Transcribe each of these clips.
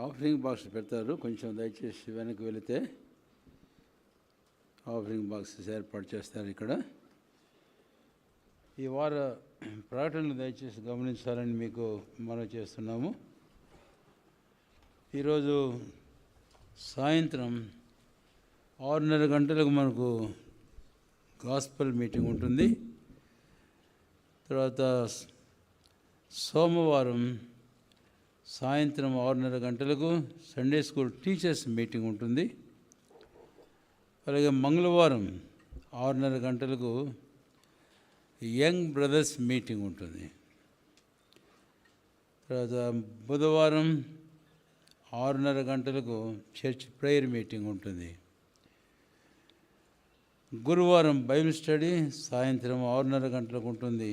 Offering box పెడతారు, కొంచెం దయచేసి వెనక్కి వెళితే ఆఫరింగ్ బాక్సెస్ ఏర్పాటు చేస్తారు. ఇక్కడ ఈ వార ప్రకటనలు దయచేసి గమనించాలని మీకు మనం చేస్తున్నాము. ఈరోజు సాయంత్రం 6:30 గంటలకు మనకు గాస్పల్ మీటింగ్ ఉంటుంది. తర్వాత సోమవారం సాయంత్రం 6:30 గంటలకు సండే స్కూల్ టీచర్స్ మీటింగ్ ఉంటుంది. అలాగే మంగళవారం 6:30 గంటలకు యంగ్ బ్రదర్స్ మీటింగ్ ఉంటుంది. తర్వాత బుధవారం 6:30 గంటలకు చర్చ్ ప్రేయర్ మీటింగ్ ఉంటుంది. గురువారం బైబిల్ స్టడీ సాయంత్రం 6:30 గంటలకు ఉంటుంది.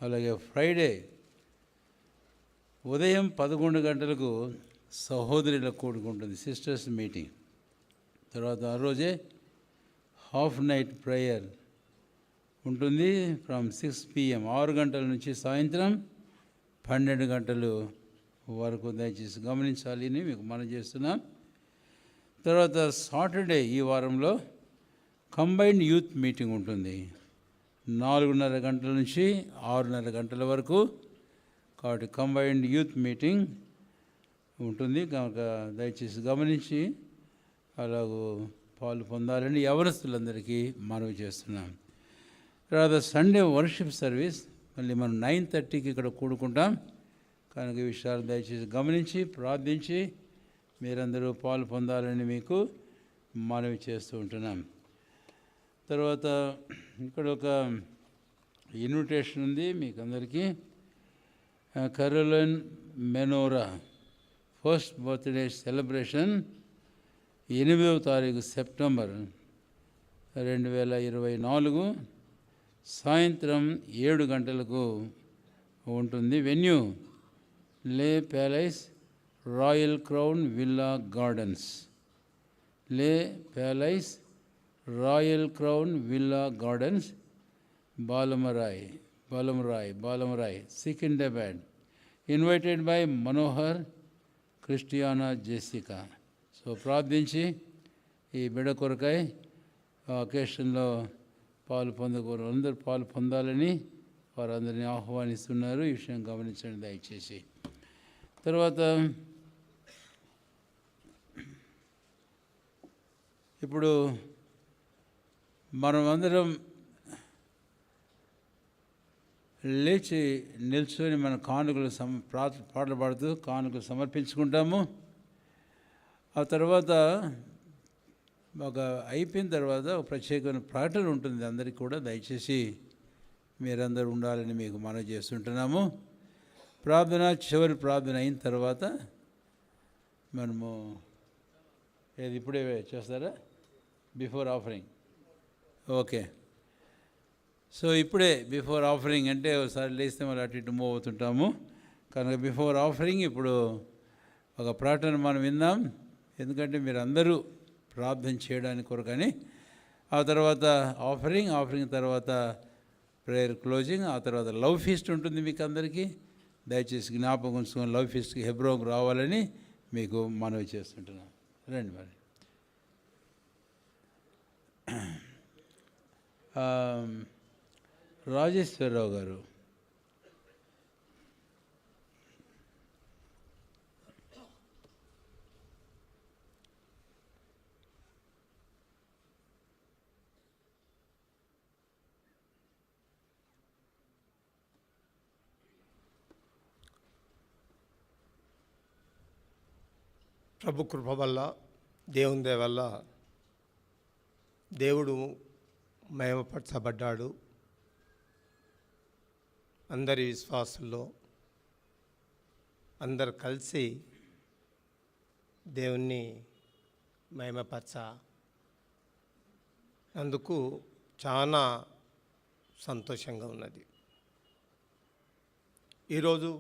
అలాగే ఫ్రైడే ఉదయం 11 గంటలకు సహోదరుల కూడిక ఉంటుంది, సిస్టర్స్ మీటింగ్. తర్వాత ఆ రోజే హాఫ్ నైట్ ప్రేయర్ ఉంటుంది ఫ్రమ్ 6 PM, 6 గంటల నుంచి సాయంత్రం 12 గంటలు వరకు. దయచేసి గమనించాలి అని మీకు మనం చేస్తున్నాం. తర్వాత సాటర్డే ఈ వారంలో కంబైన్డ్ యూత్ మీటింగ్ ఉంటుంది 4:30 గంటల నుంచి 6:30 గంటల వరకు. కాబట్టి కంబైన్డ్ యూత్ మీటింగ్ ఉంటుంది కనుక దయచేసి గమనించి అలాగూ పాలు పొందాలని యవనస్తులందరికీ మనవి చేస్తున్నాం. తర్వాత సండే వర్షిప్ సర్వీస్ మళ్ళీ మనం 9:30కి ఇక్కడ కూడుకుంటాం కనుక ఈ విషయాలు దయచేసి గమనించి ప్రార్థించి మీరందరూ పాలు పొందాలని మీకు మనవి చేస్తూ ఉంటున్నాం. తర్వాత ఇక్కడ ఒక ఇన్విటేషన్ ఉంది మీకు అందరికీ. Caroline Menora first birthday celebration 8వ తారీఖు సెప్టెంబర్ 2024 సాయంత్రం 7 గంటలకు ఉంటుంది. Venue Le Palace Royal Crown Villa Gardens, Le Palace Royal Crown Villa Gardens, Balamrai Secunderabad. Invited by Manohar, Christiana, Jessica. So ప్రార్థించి ఈ బిడ్డ కొరకై అకేషన్లో అందరూ పాలు పొందాలని వారందరినీ ఆహ్వానిస్తున్నారు. ఈ విషయం గమనించండి దయచేసి. తర్వాత ఇప్పుడు మనం అందరం లేచి నిల్చొని మన కానుకలు పాటలు పాడుతూ కానుకలు సమర్పించుకుంటాము. ఆ తర్వాత అయిపోయిన తర్వాత ఒక ప్రత్యేకమైన ప్రకటన ఉంటుంది అందరికీ కూడా. దయచేసి మీరందరూ ఉండాలని మీకు మనం చేస్తుంటున్నాము. చివరి ప్రార్థన అయిన తర్వాత మనము ఇప్పుడే చేస్తారా బిఫోర్ ఆఫరింగ్? ఓకే. సో ఇప్పుడే బిఫోర్ ఆఫరింగ్ అంటే ఒకసారి లేస్తే మళ్ళీ అటు ఇటు మూవ్ అవుతుంటాము కనుక బిఫోర్ ఆఫరింగ్ ఇప్పుడు ఒక ప్రకటన మనం విందాం. ఎందుకంటే మీరు అందరూ ప్రార్థన చేయడానికి కొరకని. ఆ తర్వాత ఆఫరింగ్ తర్వాత ప్రేయర్ క్లోజింగ్, ఆ తర్వాత లవ్ ఫీస్ట్ ఉంటుంది మీకు అందరికీ. దయచేసి జ్ఞాపకం ఉంచుకొని లవ్ ఫీస్ట్కి హెబ్రోన్కి రావాలని మీకు మనవి చేస్తుంటున్నాం. రండి మరి. రాజేశ్వరరావు గారు. ప్రభు కృప వల్ల, దేవుని దయ వల్ల దేవుడు మహిమపరచబడ్డాడు. అందరి విశ్వాసుల్లో అందరు కలిసి దేవుణ్ణి మహిమపరచనందుకు చాలా సంతోషంగా ఉన్నది. ఈరోజు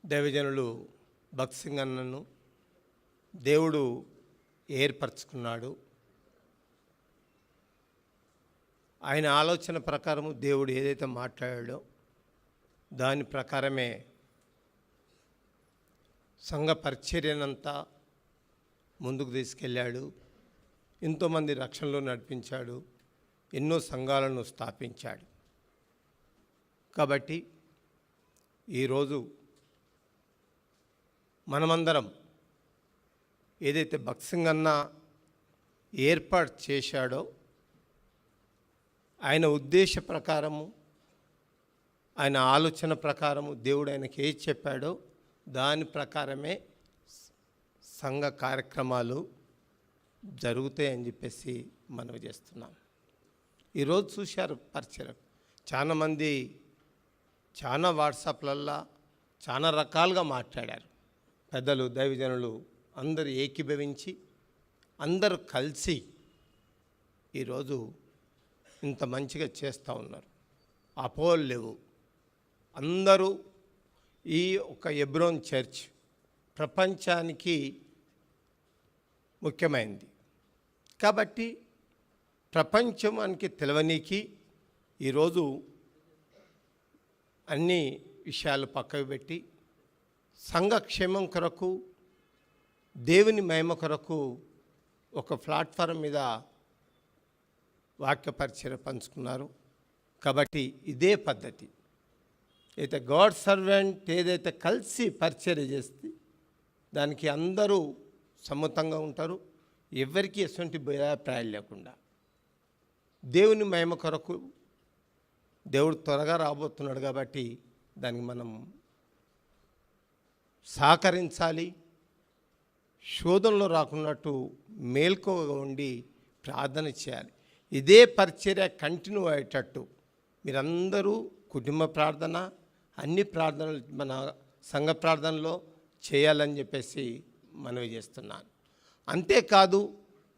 దైవజనులు భక్త్ సింగ్ అన్నను దేవుడు ఏర్పరచుకున్నాడు. ఆయన ఆలోచన ప్రకారము దేవుడు ఏదైతే మాట్లాడాడో దాని ప్రకారమే సంఘ పరిచర్యనంతా ముందుకు తీసుకెళ్ళాడు. ఎంతోమంది రక్షణలో నడిపించాడు. ఎన్నో సంఘాలను స్థాపించాడు. కాబట్టి ఈరోజు మనమందరం ఏదైతే భక్త్ సింగ్ అన్న ఏర్పాటు చేశాడో ఆయన ఉద్దేశ ప్రకారము, ఆయన ఆలోచన ప్రకారము, దేవుడు ఆయనకి ఏది చెప్పాడో దాని ప్రకారమే సంఘ కార్యక్రమాలు జరుగుతాయని చెప్పేసి మనవి చేస్తున్నాం. ఈరోజు చూశారు పరిచయం, చాలామంది చాలా వాట్సాప్లల్లో చాలా రకాలుగా మాట్లాడారు. పెద్దలు, దైవజనులు అందరూ ఏకీభవించి అందరూ కలిసి ఈరోజు ఇంత మంచిగా చేస్తూ ఉన్నారు. అపోహలు లేవు. అందరూ ఈ ఒక హెబ్రోన్ చర్చ్ ప్రపంచానికి ముఖ్యమైనది కాబట్టి ప్రపంచానికి తెలవనీకి ఈరోజు అన్ని విషయాలు పక్కకు పెట్టి సంఘక్షేమం కొరకు, దేవుని మహిమ కొరకు ఒక ప్లాట్ఫారం మీద వాక్య పరిచర్య పంచుకున్నారు. కాబట్టి ఇదే పద్ధతి అయితే గాడ్ సర్వెంట్ ఏదైతే కలిసి పరిచర్య చేస్తే దానికి అందరూ సమ్మతంగా ఉంటారు. ఎవరికి ఎటువంటి భయాప్రాయాలు లేకుండా దేవుని మహిమ కొరకు, దేవుడు త్వరగా రాబోతున్నాడు కాబట్టి దానికి మనం సహకరించాలి. శోధనలో రాకున్నట్టు మేల్కోగా ఉండి ప్రార్థన చేయాలి. ఇదే పరిచర్య కంటిన్యూ అయ్యేటట్టు మీరందరూ కుటుంబ ప్రార్థన, అన్ని ప్రార్థనలు మన సంఘ ప్రార్థనలో చేయాలని చెప్పేసి మనవి చేస్తున్నాను. అంతేకాదు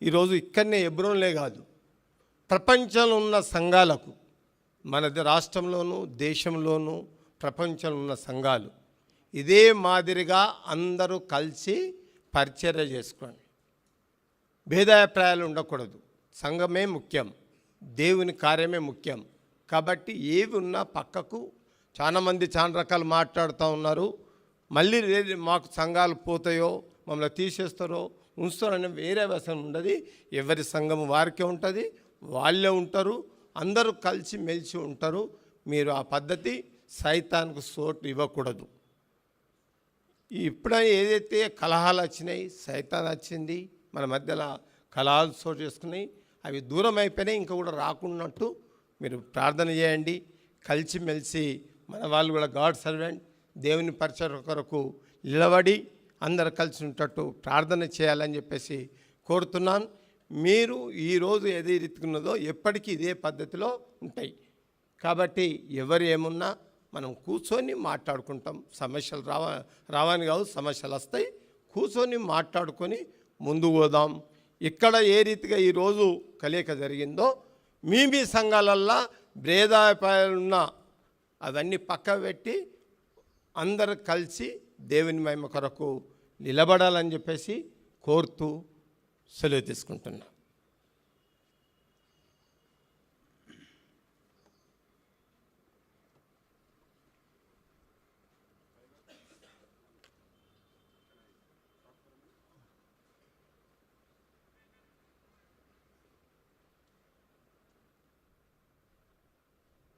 ఈరోజు ఇక్కడనే హెబ్రోన్లే కాదు, ప్రపంచంలో ఉన్న సంఘాలకు, మన రాష్ట్రంలోనూ దేశంలోనూ ప్రపంచంలో ఉన్న సంఘాలు ఇదే మాదిరిగా అందరూ కలిసి పరిచర్య చేసుకోండి. భేదాభిప్రాయాలు ఉండకూడదు. సంఘమే ముఖ్యం, దేవుని కార్యమే ముఖ్యం. కాబట్టి ఏవి ఉన్నా పక్కకు, చాలామంది చాలా రకాలు మాట్లాడుతూ ఉన్నారు. మళ్ళీ మాకు సంఘాలు పోతాయో, మమ్మల్ని తీసేస్తారో, ఉంచుతారని వేరే వ్యసనం ఉండదు. ఎవరి సంఘం వారికే ఉంటుంది, వాళ్ళే ఉంటారు. అందరూ కలిసి మెలిసి ఉంటారు. మీరు ఆ పద్ధతి సైతానికి చోటు ఇవ్వకూడదు. ఇప్పుడైనా ఏదైతే కలహాలు వచ్చినాయి, సైతాన్ వచ్చింది, మన మధ్యలో కలహాలు చోటు చేసుకున్నాయి, అవి దూరం అయిపోయినాయి. ఇంకా కూడా రాకున్నట్టు మీరు ప్రార్థన చేయండి. కలిసిమెలిసి మన వాళ్ళు కూడా గాడ్ సర్వెంట్ దేవుని పరిచయం కొరకు నిలబడి అందరు కలిసి ఉంటట్టు ప్రార్థన చేయాలని చెప్పేసి కోరుతున్నాను. మీరు ఈరోజు ఏది రీతికున్నదో ఎప్పటికీ ఇదే పద్ధతిలో ఉంటాయి. కాబట్టి ఎవరు ఏమున్నా మనం కూర్చొని మాట్లాడుకుంటాం. సమస్యలు రావని కాదు, సమస్యలు వస్తాయి. కూర్చొని మాట్లాడుకొని ముందుకు పోదాం. ఇక్కడ ఏ రీతిగా ఈరోజు కలయిక జరిగిందో మీ సంఘాలల్లో భేదాభిప్రాయాలున్న అవన్నీ పక్క పెట్టి అందరూ కలిసి దేవుని మహిమ కొరకు నిలబడాలని చెప్పేసి కోరుతూ సెలవు తీసుకుంటున్నా.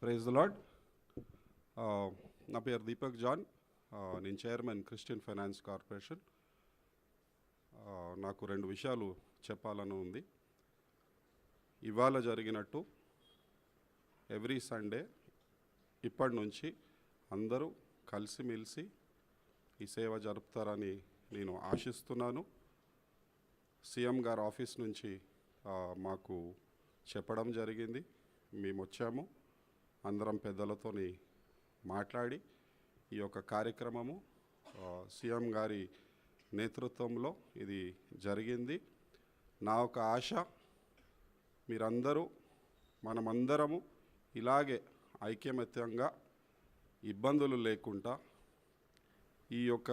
Praise the lord. నా పేరు దీపక్ జాన్. నేను చైర్మన్ క్రిస్టియన్ ఫైనాన్స్ కార్పొరేషన్. నాకు 2 విషయాలు చెప్పాలని ఉంది. ఇవాళ జరిగినట్టు ఎవ్రీ సండే ఇప్పటి నుంచి అందరూ కలిసిమెలిసి ఈ సేవ జరుపుతారని నేను ఆశిస్తున్నాను. సీఎం గారి ఆఫీస్ నుంచి మాకు చెప్పడం జరిగింది. మేము వచ్చాము, అందరం పెద్దలతోని మాట్లాడి ఈ యొక్క కార్యక్రమము సీఎం గారి నేతృత్వంలో ఇది జరిగింది. నా ఒక ఆశ, మీరందరూ మనమందరము ఇలాగే ఐక్యమత్యంగా ఇబ్బందులు లేకుండా ఈ యొక్క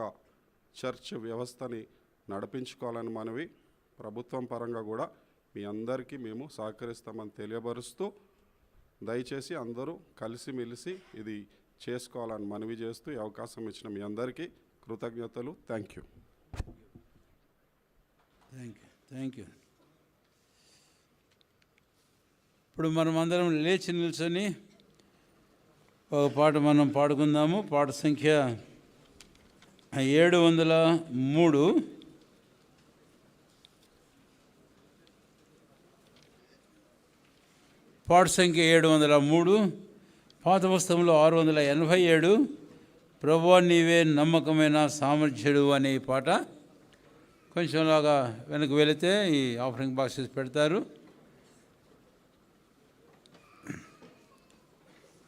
చర్చ్ వ్యవస్థని నడిపించుకోవాలని మనవి. ప్రభుత్వం పరంగా కూడా మీ అందరికీ మేము సహకరిస్తామని తెలియపరుస్తూ, దయచేసి అందరూ కలిసిమెలిసి ఇది చేసుకోవాలని మనవి చేస్తూ ఈ అవకాశం ఇచ్చిన మీ అందరికీ కృతజ్ఞతలు. Thank you. Thank you. ఇప్పుడు మనం అందరం లేచి నిల్చొని ఒక పాట మనం పాడుకుందాము. పాట సంఖ్య 703. పాట సంఖ్య 703. పాత పుస్తకంలో 687. ప్రభువా నీవే నమ్మకమైన సామర్థ్యుడు అనే ఈ పాట. కొంచెంలాగా వెనక్కి వెళితే ఈ ఆఫరింగ్ బాక్సెస్ పెడతారు.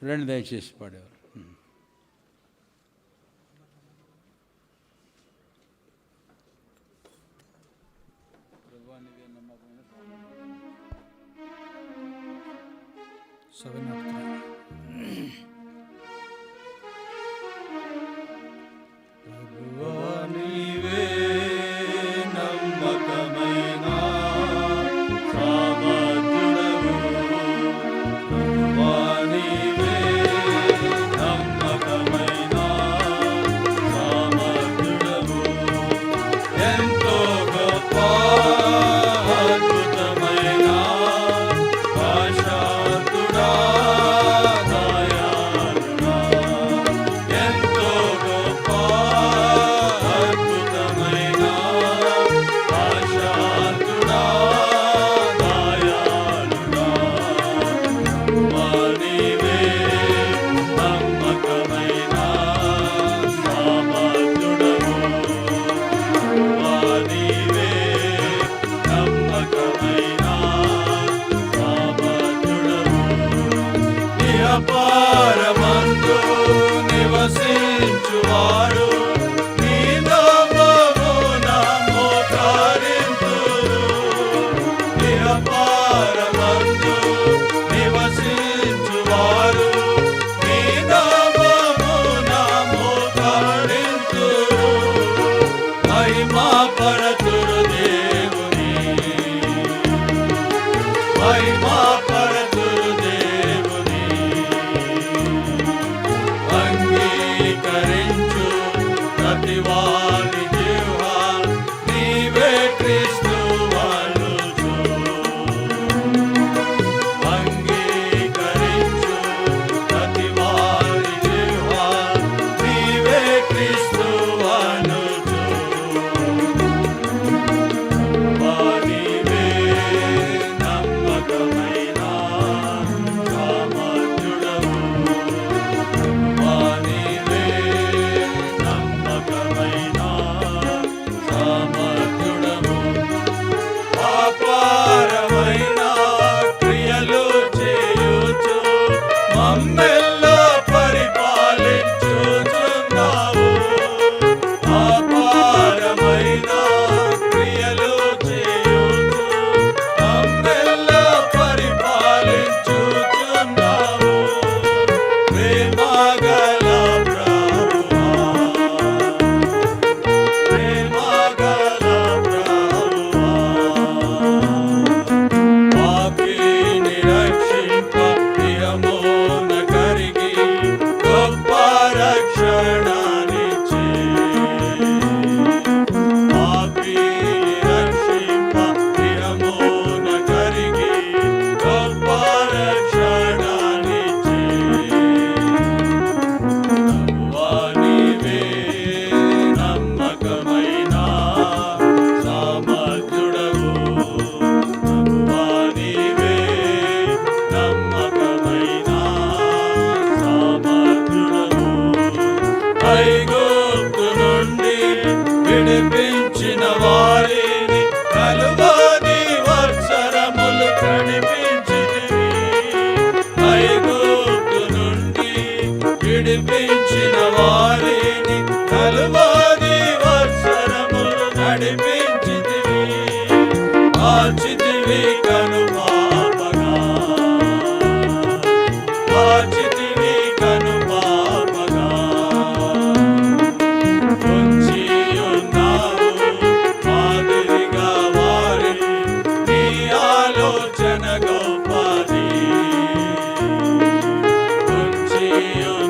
రెండు దయచేసి పాడేవారు.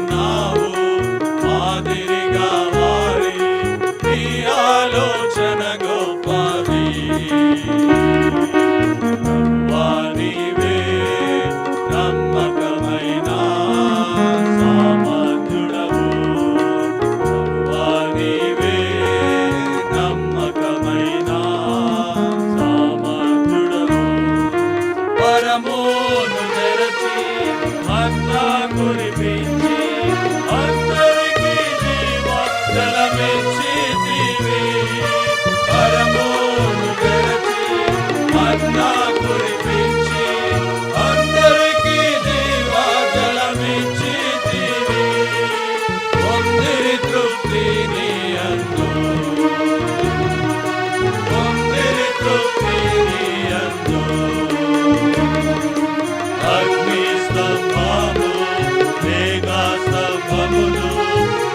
Now నమ్మకమైన సామర్థ్యుడవు. ప్రభువా నీవే నమ్మకమైన సామర్థ్యుడవు. పరమోను తెరచి మన్నా కురిపించి అందరికీ జీవ జలమిచ్చితివి. పరమోను తెరచి మన్నా కురిపించి అందరికీ జీవ జలమిచ్చితివి. పొందిరి తృప్తిని అందు, పొందిరి తృప్తిని అందు. అగ్ని స్తంభము మేఘా స్తంభమును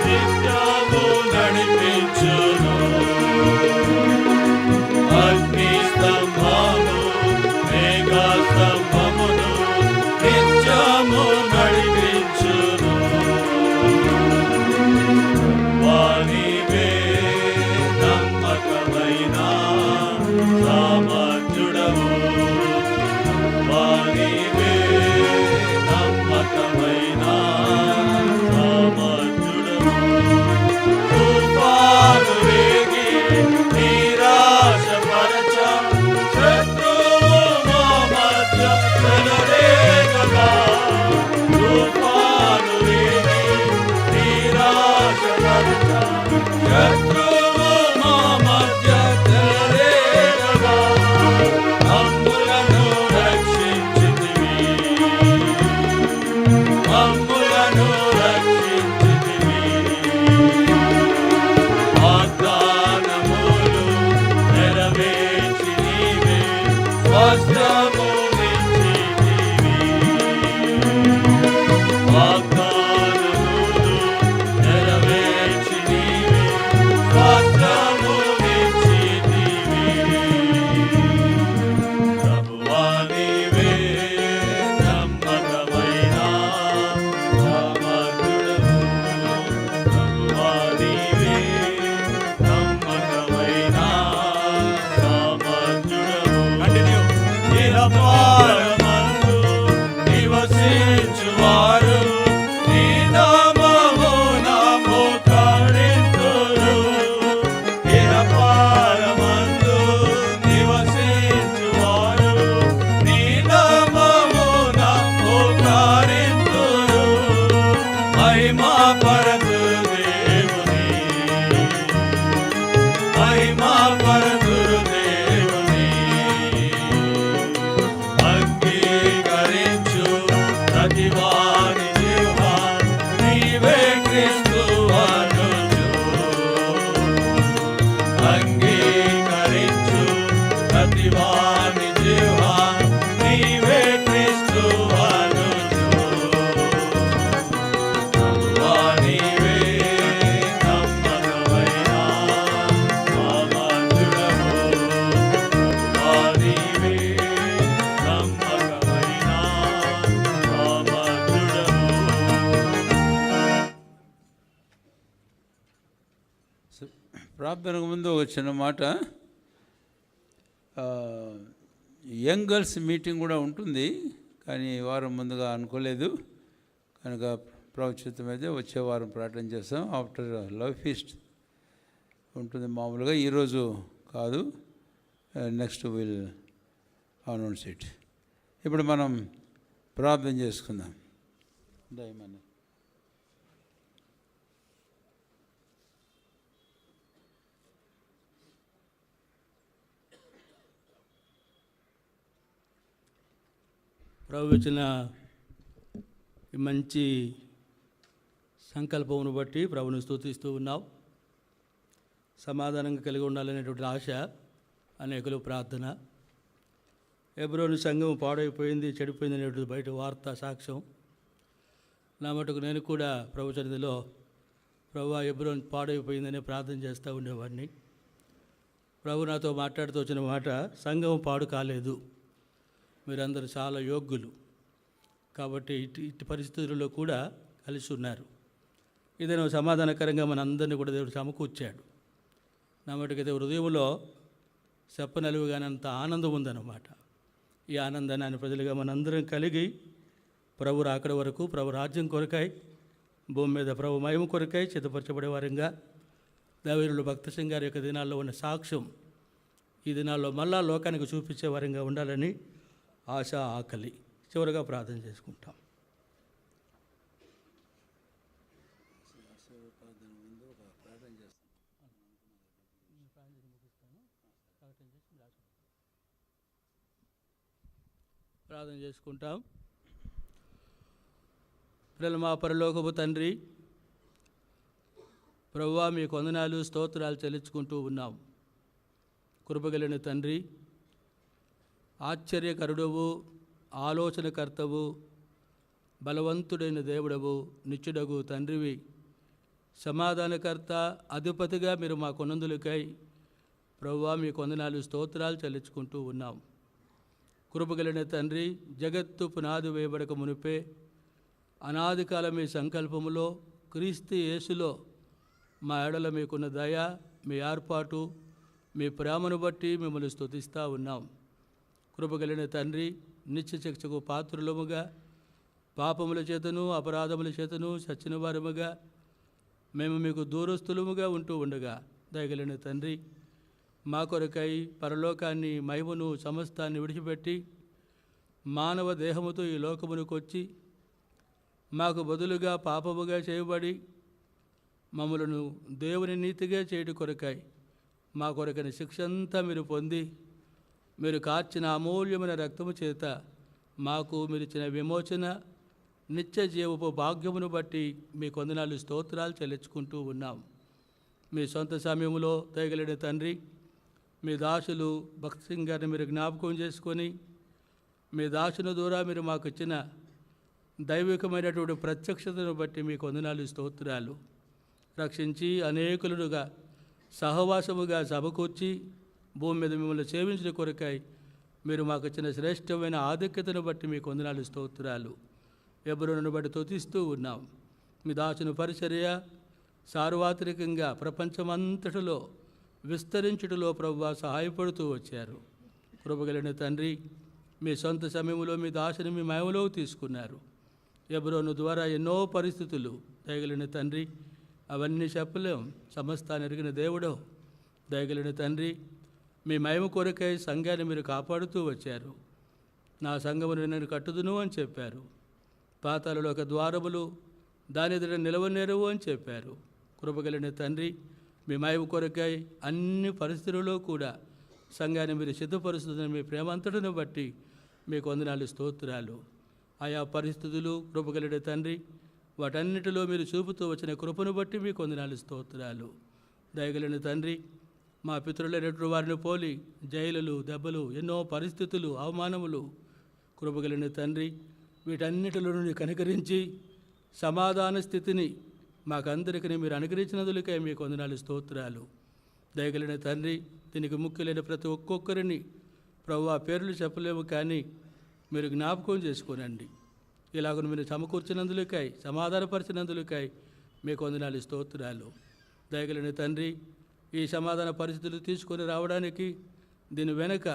నిత్యము నడిపించును. అగ్ని స్తంభము మేఘా స్తంభమును నిత్యము నడిపించును. వానివే నమ్మకమైన సామర్థ్యుడవు. వానివే నమ్మకమైన సామర్థ్యుడవు. తుఫాను రేగి నిరాశపరచ శత్రువు మా మధ్య చెలరేగగా. తుఫాను రేగి నిరాశపరచ శత్రువు మా మధ్య చెలరేగగా. మమ్ములను రక్షించితివి, మమ్ములను రక్షించితివి. వాగ్దానములు నెరవేర్చి నీవే స్వస్థమునిచ్చితివి. వాగ్దానములు నెరవేర్చి నీవే స్వస్థమునిచ్చితివి. ప్రభువా నీవే నమ్మకమైన సామర్థ్యుడవు. ప్రభువా నీవే నమ్మకమైన సామర్థ్యుడవు. ఇహపారమందు నివసించువారు నీ నామమున మోకరింతురు. ఇహపారమందు నివసించువారు నీ నామమున మోకరింతురు. మహిమా పరతురు దేవుని, మహిమా పరతురు దేవుని. అంగీకరించు ప్రతివాని జిహ్వా నీవే క్రీస్తు అనుచు. అంగీకరించు ప్రతివాని జిహ్వా నీవే క్రీస్తు అనుచు. ప్రభువా నీవే నమ్మకమైన సామర్థ్యుడవు. ప్రభువా నీవే నమ్మకమైన సామర్థ్యుడవు. ప్రార్థనకు ముందు ఒక చిన్న మాట. యంగ్ గర్ల్స్ మీటింగ్ కూడా ఉంటుంది, కానీ ఈ వారం ముందుగా అనుకోలేదు కనుక ప్రభుత్వం అయితే వచ్చే వారం ప్రార్థన చేస్తాం. ఆఫ్టర్ లవ్ ఫీస్ట్ ఉంటుంది మామూలుగా, ఈరోజు కాదు, నెక్స్ట్ విల్ అనౌన్స్ ఇట్. ఇప్పుడు మనం ప్రార్థన చేసుకుందాం. దయమని ప్రభు ఇచ్చిన ఈ మంచి సంకల్పమును బట్టి ప్రభుని స్తుతిస్తూ ఉన్నాం. సమాధానంగా కలిగి ఉండాలనేటువంటి ఆశ, అనేకులు ప్రార్థన. హెబ్రోను సంఘం పాడైపోయింది, చెడిపోయింది అనేటువంటి బయట వార్త సాక్ష్యం. నా మటుకు నేను కూడా ప్రభు సన్నిధిలో ప్రభు హెబ్రోను పాడైపోయిందని ప్రార్థన చేస్తూ ఉండేవాడిని. ప్రభు నాతో మాట్లాడుతూ వచ్చిన మాట, సంఘం పాడు కాలేదు, మీరందరూ చాలా యోగ్యులు కాబట్టి ఇట్టి పరిస్థితుల్లో కూడా కలిసి ఉన్నారు. ఇదేనో సమాధానకరంగా మన అందరినీ కూడా దేవుడు సమకూర్చాడు. నా మటుకైతే హృదయంలో చెప్పనలుగుగానంత ఆనందం ఉందన్నమాట. ఈ ఆనందాన్ని ఆయన ప్రజలుగా మనందరం కలిగి ప్రభు రాకడ వరకు ప్రభు రాజ్యం కొరకై భూమి మీద ప్రభు మహిమ కొరకై సిద్ధపరచబడే వారంగా దేవీరులు భక్త సింగ్ గారి యొక్క దినాల్లో ఉన్న సాక్ష్యం ఈ దినాల్లో మళ్ళా లోకానికి చూపించే వారంగా ఉండాలని ఆశ, ఆకలి. చివరిగా ప్రార్థన చేసుకుంటాం. ప్రార్థన చేసుకుంటాం. పిల్లలు, మా పరలోకపు తండ్రి, ప్రభువా మీకు వందనాలు, స్తోత్రాలు చెల్లించుకుంటూ ఉన్నాం. కృపగలిగిన తండ్రి, ఆశ్చర్యకరుడవు, ఆలోచనకర్తవు, బలవంతుడైన దేవుడవు, నిత్యుడగు తండ్రివి, సమాధానకర్త, అధిపతిగా మీరు మా కొనందులకై ప్రభువా మీకు వందనాలు, స్తోత్రాలు చెల్లించుకుంటూ ఉన్నాం. కృపగలిగిన తండ్రి, జగత్తు పునాది వేయబడక మునిపే అనాది కాలం మీ సంకల్పములో క్రీస్తు యేసులో మా ఎడల మీకున్న దయ, మీ ఏర్పాటు, మీ ప్రేమను బట్టి మిమ్మల్ని స్తుతిస్తూ ఉన్నాం. కృపగలిగిన తండ్రి, నిత్య శిక్షకు పాత్రులముగా, పాపముల చేతను అపరాధముల చేతను చచ్చిన వారముగా మేము మీకు దూరస్తులముగా ఉంటూ ఉండగా, దయగలిగిన తండ్రి, మా కొరకై పరలోకాన్ని, మహిమను, సమస్తాన్ని విడిచిపెట్టి మానవ దేహముతో ఈ లోకమునకు వచ్చి మాకు బదులుగా పాపముగా చేయబడి మమ్మలను దేవుని నీతిగా చేయడం కొరకై మా కొరకైన శిక్ష అంతా మీరు పొంది మీరు కార్చిన అమూల్యమైన రక్తము చేత మాకు మీరు ఇచ్చిన విమోచన, నిత్య జీవపు భాగ్యమును బట్టి మీ వందనాలు, స్తోత్రాలు చెల్లించుకుంటూ ఉన్నాం. మీ సొంత సమయంలో దయగలిగిన తండ్రి, మీ దాసులు భక్త్ సింగ్ గారిని మీరు జ్ఞాపకం చేసుకొని మీ దాసుని ద్వారా మీరు మాకు ఇచ్చిన దైవికమైనటువంటి ప్రత్యక్షతను బట్టి మీకు వందనాలు, స్తోత్రాలు. రక్షించి అనేకులుగా సహవాసముగా సమకూర్చి భూమి మీద మిమ్మల్ని సేవించిన కొరకై మీరు మాకు ఇచ్చిన శ్రేష్టమైన ఆధిక్యతను బట్టి మీకు వందనాలు, స్తోత్రాలు. ఎబ్రోనును బట్టి స్తుతిస్తూ ఉన్నాం. మీ దాసుని పరిచర్య సార్వత్రికంగా ప్రపంచమంతటిలో విస్తరించుటలో ప్రభువా సహాయపడుతూ వచ్చారు. కృపగలిగిన తండ్రి, మీ సొంత సమయంలో మీ దాసుని మీ మహిమలో తీసుకున్నారు. ఎబ్రోను ద్వారా ఎన్నో పరిస్థితులు దయగలిగిన తండ్రి, అవన్నీ చెప్పలేం. సమస్తాన్ని ఎరిగిన దేవుడో దయగలిగిన తండ్రి, మీ మహిమ కొరకై సంఘాన్ని మీరు కాపాడుతూ వచ్చారు. నా సంఘమును నేను కట్టుదును అని చెప్పారు. పాతాళలో ఒక ద్వారములు దాని ఎదుట నిలవనేరవు అని చెప్పారు. కృపగలిగిన తండ్రి, మీ మహిమ కొరకై అన్ని పరిస్థితులలో కూడా సంఘాన్ని మీరు సిద్ధపరుస్తున్న మీ ప్రేమంతటిని బట్టి మీకు వందనాలు, స్తోత్రాలు. ఆయా పరిస్థితులు కృపగలిగిన తండ్రి, వాటన్నిటిలో మీరు చూపుతూ వచ్చిన కృపను బట్టి మీకు వందనాలు, స్తోత్రాలు. దయగలిగిన తండ్రి, మా పితరులైనటువంటి వారిని పోలి జైలులు, దెబ్బలు, ఎన్నో పరిస్థితులు, అవమానములు, కృపగలిగిన తండ్రి, వీటన్నిటిలో నుండి కనికరించి సమాధాన స్థితిని మాకందరికీ మీరు అనుగ్రహించినందులకై మీకు వందనాలు, స్తోత్రాలు. దయగలిగిన తండ్రి, దీనికి ముఖ్యులైన ప్రతి ఒక్కొక్కరిని ప్రభువా పేర్లు చెప్పలేము, కానీ మీరు జ్ఞాపకం చేసుకోనండి. ఇలాగను మీరు సమకూర్చినందులకై, సమాధానపరిచినందులకై మీకు వందనాలు, స్తోత్రాలు. దయగలిగిన తండ్రి, ఈ సమాధాన పరిస్థితులు తీసుకొని రావడానికి దీని వెనుక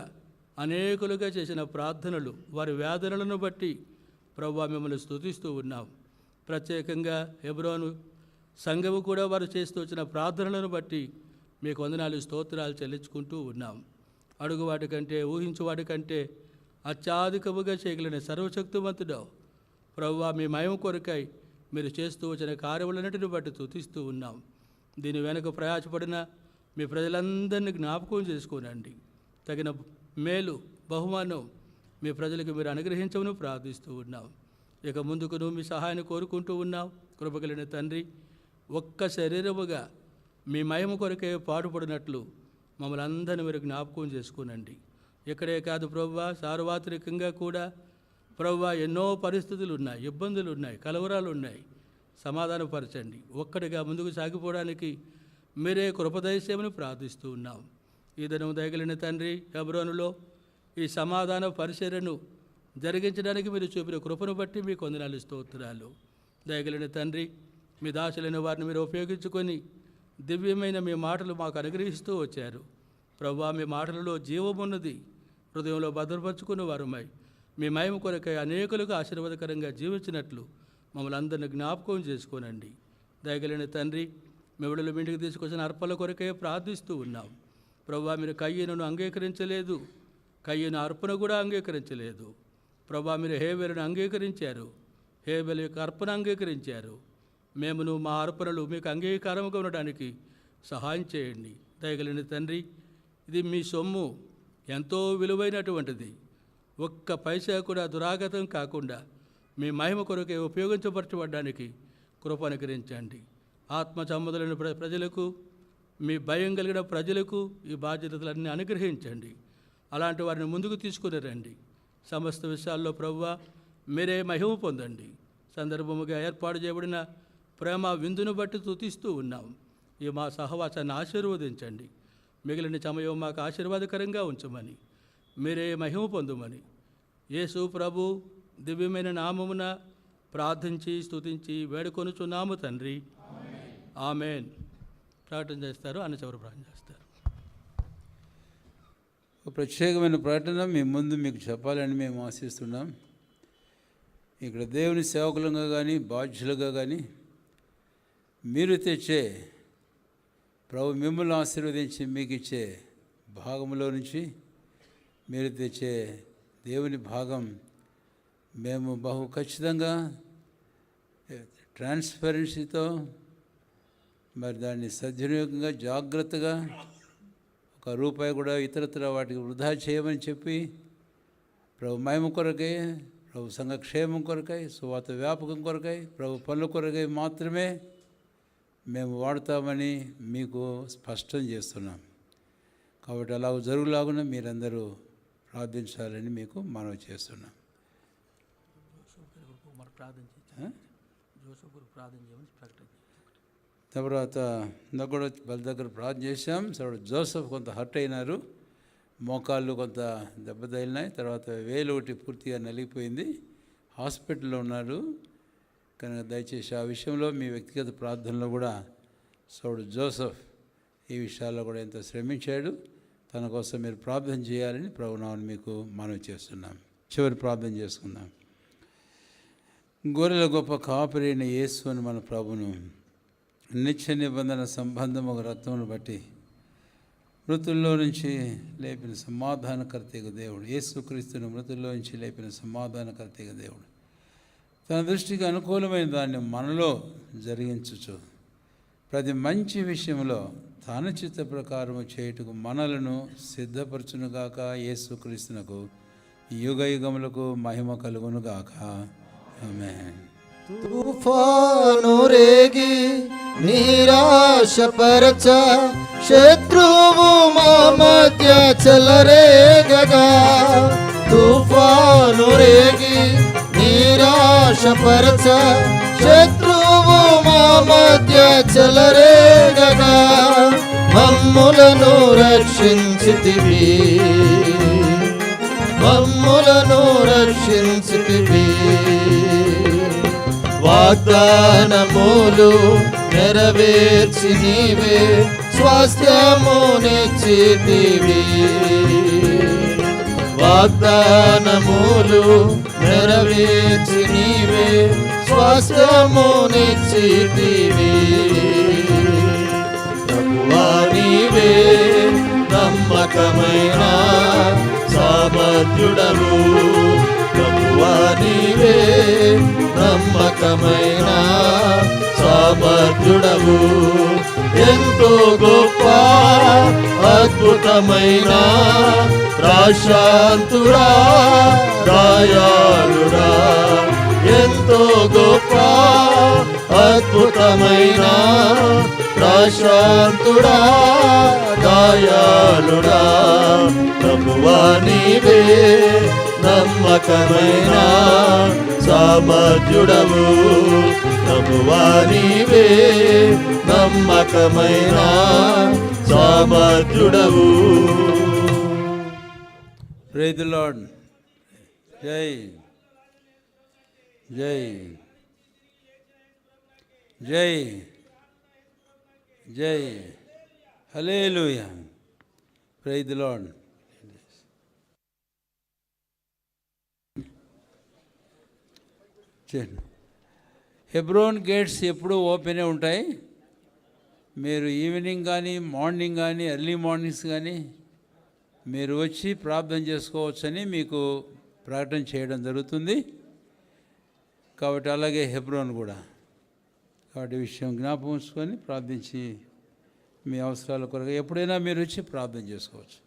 అనేకులుగా చేసిన ప్రార్థనలు, వారి వేదనలను బట్టి ప్రభువా మిమ్మల్ని స్తుతిస్తూ ఉన్నాం. ప్రత్యేకంగా హెబ్రోను సంఘము కూడా వారు చేస్తూ వచ్చిన ప్రార్థనలను బట్టి మీకు వందనాలు, స్తోత్రాలు చెల్లించుకుంటూ ఉన్నాం. అడుగు వాటికంటే, ఊహించు వాటికంటే అత్యాధికముగా చేయగలిగిన సర్వశక్తివంతుడు ప్రభువా, మీ మహిమ కొరకై మీరు చేస్తూ వచ్చిన కార్యములన్నిటిని బట్టి స్తుతిస్తూ ఉన్నాం. దీని వెనుక ప్రయాసపడిన మీ ప్రజలందరినీ జ్ఞాపకం చేసుకోనండి. తగిన మేలు, బహుమానం మీ ప్రజలకు మీరు అనుగ్రహించమని ప్రార్థిస్తూ ఉన్నాం. ఇక ముందుకును మీ సహాయాన్ని కోరుకుంటూ ఉన్నాం. కృపగలిగిన తండ్రి, ఒక్క శరీరముగా మీ మహిమ కొరకే పాటుపడినట్లు మమ్మల్ని అందరినీ మీరు జ్ఞాపకం చేసుకోనండి. ఇక్కడే కాదు ప్రభువా, సార్వత్రికంగా కూడా ప్రభువా ఎన్నో పరిస్థితులు ఉన్నాయి, ఇబ్బందులు ఉన్నాయి, కలవరాలు ఉన్నాయి. సమాధానపరచండి. ఒక్కడిగా ముందుకు సాగిపోవడానికి మీరే కృపదయచేయమని ప్రార్థిస్తూ ఉన్నాం. ఈ దినం దయగలిగిన తండ్రి, హెబ్రోనులో ఈ సమాధాన పరిచర్యను జరిగించడానికి మీరు చూపిన కృపను బట్టి మీకు వందనాలు, స్తోత్రాలు. దయగలిగిన తండ్రి, మీ దాసులైన వారిని మీరు ఉపయోగించుకొని దివ్యమైన మీ మాటలు మాకు అనుగ్రహిస్తూ వచ్చారు. ప్రభువా, మీ మాటలలో జీవమున్నది, హృదయంలో భద్రపరుచుకున్న వారుమై మీ మహిమ కొరకై అనేకులకు ఆశీర్వాదకరంగా జీవించినట్లు మమ్మల్ని అందరిని జ్ఞాపకం చేసుకోనండి. దయగలిగిన తండ్రి, మీ బిడ్డలు మీ ఇంటికి తీసుకొచ్చిన అర్పణల కొరకే ప్రార్థిస్తూ ఉన్నాం. ప్రభువా, మీరు కయ్యను అంగీకరించలేదు, కయ్యను అర్పణ కూడా అంగీకరించలేదు. ప్రభువా, మీరు హేబెలును అంగీకరించారు, హేబెలు యొక్క అర్పణ అంగీకరించారు. మేమును మా అర్పణలు మీకు అంగీకారంగా ఉండడానికి సహాయం చేయండి. దయగలిగిన తండ్రి, ఇది మీ సొమ్ము, ఎంతో విలువైనటువంటిది. ఒక్క పైసా కూడా దురాగతం కాకుండా మీ మహిమ కొరకే ఉపయోగించబరచబడడానికి కృప అనుగ్రహించండి. ఆత్మ సంబంధులైన ప్రజలకు, మీ భయం కలిగిన ప్రజలకు ఈ బాధ్యతలన్నీ అనుగ్రహించండి. అలాంటి వారిని ముందుకు తీసుకుని రండి. సమస్త విషయాల్లో ప్రభువా, మీరే మహిమ పొందండి. సందర్భముగా ఏర్పాటు చేయబడిన ప్రేమ విందును బట్టి స్తుతిస్తూ ఉన్నాం. ఈ మా సహవాసాన్ని ఆశీర్వదించండి. మిగిలిన సమయం మాకు ఆశీర్వాదకరంగా ఉంచమని, మీరే మహిమ పొందుమని యేసు ప్రభు దివ్యమైన నామమున ప్రార్థించి స్తుతించి వేడుకొనుచున్నాము తండ్రి. ఆమెన్. ప్రార్థన చేస్తారు, అన్న చివరి ప్రార్థన చేస్తారు. ఒక ప్రత్యేకమైన ప్రకటన మీ ముందు మీకు చెప్పాలని మేము ఆశిస్తున్నాం. ఇక్కడ దేవుని సేవకులుగా కానీ బాధ్యులుగా కానీ మీరు తెచ్చే, ప్రభు మిమ్మల్ని ఆశీర్వదించి మీకు ఇచ్చే భాగంలో నుంచి మీరు తెచ్చే దేవుని భాగం మేము బహు ఖచ్చితంగా ట్రాన్స్పరెన్సీతో మరి దాన్ని సద్వినియోగంగా జాగ్రత్తగా ఒక రూపాయి కూడా ఇతరత్ర వాటికి వృధా చేయమని చెప్పి ప్రభు మహిమ కొరకై, ప్రభు సంఘక్షేమం కొరకై, సువార్త వ్యాపకం కొరకై, ప్రభు పనుల కొరకై మాత్రమే మేము వాడతామని మీకు స్పష్టం చేస్తున్నాం. కాబట్టి అలా జరుగులాగున మీరందరూ ప్రార్థించాలని మీకు మనవి చేస్తున్నాం. తర్వాత ఇందాక కూడా వాళ్ళ దగ్గర ప్రార్థన చేశాం. తర్వాత జోసఫ్ కొంత హర్ట్ అయినారు, మోకాళ్ళు కొంత దెబ్బ తగిలినాయి, తర్వాత వేలు ఒకటి పూర్తిగా నలిగిపోయింది, హాస్పిటల్లో ఉన్నారు. కనుక దయచేసి ఆ విషయంలో మీ వ్యక్తిగత ప్రార్థనలో కూడా సోడు జోసఫ్ ఈ విషయాల్లో కూడా ఎంతో శ్రమించాడు. తన కోసం మీరు ప్రార్థన చేయాలని ప్రభునామని మీకు మనవి చేస్తున్నాం. చివరి ప్రార్థన చేసుకుందాం. గొర్రెల గొప్ప కాపరి అయిన యేసు అని మన ప్రభును నిత్య నిబంధన సంబంధం ఒక రక్తమును బట్టి మృతుల్లో నుంచి లేపిన సమాధానకర్తగా దేవుడు, యేసుక్రీస్తును మృతుల్లో నుంచి లేపిన సమాధానకర్తగా దేవుడు తన దృష్టికి అనుకూలమైన దాన్ని మనలో జరిగించుచు ప్రతి మంచి విషయంలో తన చిత్త ప్రకారము చేయుటకు మనలను సిద్ధపరచునుగాక. యేసుక్రీస్తునకు యుగ యుగములకు మహిమ కలుగునుగాక. ఆమేన్. తుఫాను రేగి నిరాశపరచ శత్రువు మా మధ్య చెలరేగగా, తుఫాను రేగి నిరాశపరచ శత్రువు మా మధ్య చెలరేగగా, మమ్ములను రక్షించితివి, మమ్ములను రక్షించితివి. వాగ్దానములు నెరవేర్చి నీవే స్వాస్థ్యమునిచ్చితివి, వాగ్దానములు నెరవేర్చి నీవే స్వాస్థ్యమునిచ్చితివి. ప్రభువా నీవే నమ్మకమైన సామర్థ్యుడవు, ప్రభువా నీవే నమ్మకమైన సామర్థ్యుడవు. ఎంతో గొప్ప అద్భుతమైన ప్రశాంతుడా దయాళుడా, ఎంతో గొప్ప అద్భుతమైన ప్రశాంతుడా దయాళుడా. ప్రభువా నీవే నమ్మకమైన సామర్థ్యుడవు, ప్రభువా నీవే నమ్మకమైన సామర్థ్యుడవు. Praise the lord. జై జై జై జై hallelujah. Praise the Lord. Hebron gates ఎప్పుడూ ఓపెనే ఉంటాయి. మీరు ఈవినింగ్ కానీ మార్నింగ్ కానీ ఎర్లీ మార్నింగ్స్ కానీ మీరు వచ్చి ప్రార్థన చేసుకోవచ్చని మీకు ప్రకటన చేయడం జరుగుతుంది. కాబట్టి అలాగే హెబ్రోన్ కూడా. కాబట్టి ఈ విషయం జ్ఞాపకం ఉంచుకొని ప్రార్థించి మీ అవసరాల కొరకు ఎప్పుడైనా మీరు వచ్చి ప్రార్థన చేసుకోవచ్చు.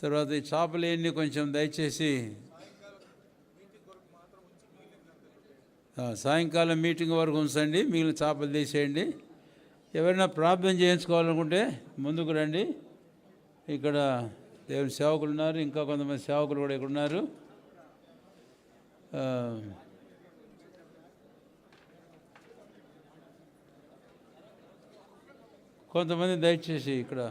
తర్వాత ఈ చేపలు ఎన్ని కొంచెం దయచేసి సాయంకాలం మీటింగ్ వరకు ఉంచండి, మిగిలిన చేపలు తీసేయండి. ఎవరైనా ప్రార్థన చేయించుకోవాలనుకుంటే ముందుకు రండి. ఇక్కడ దేవుని సేవకులు ఉన్నారు, ఇంకా కొంతమంది సేవకులు కూడా ఇక్కడ ఉన్నారు. కొంతమంది దయచేసి ఇక్కడ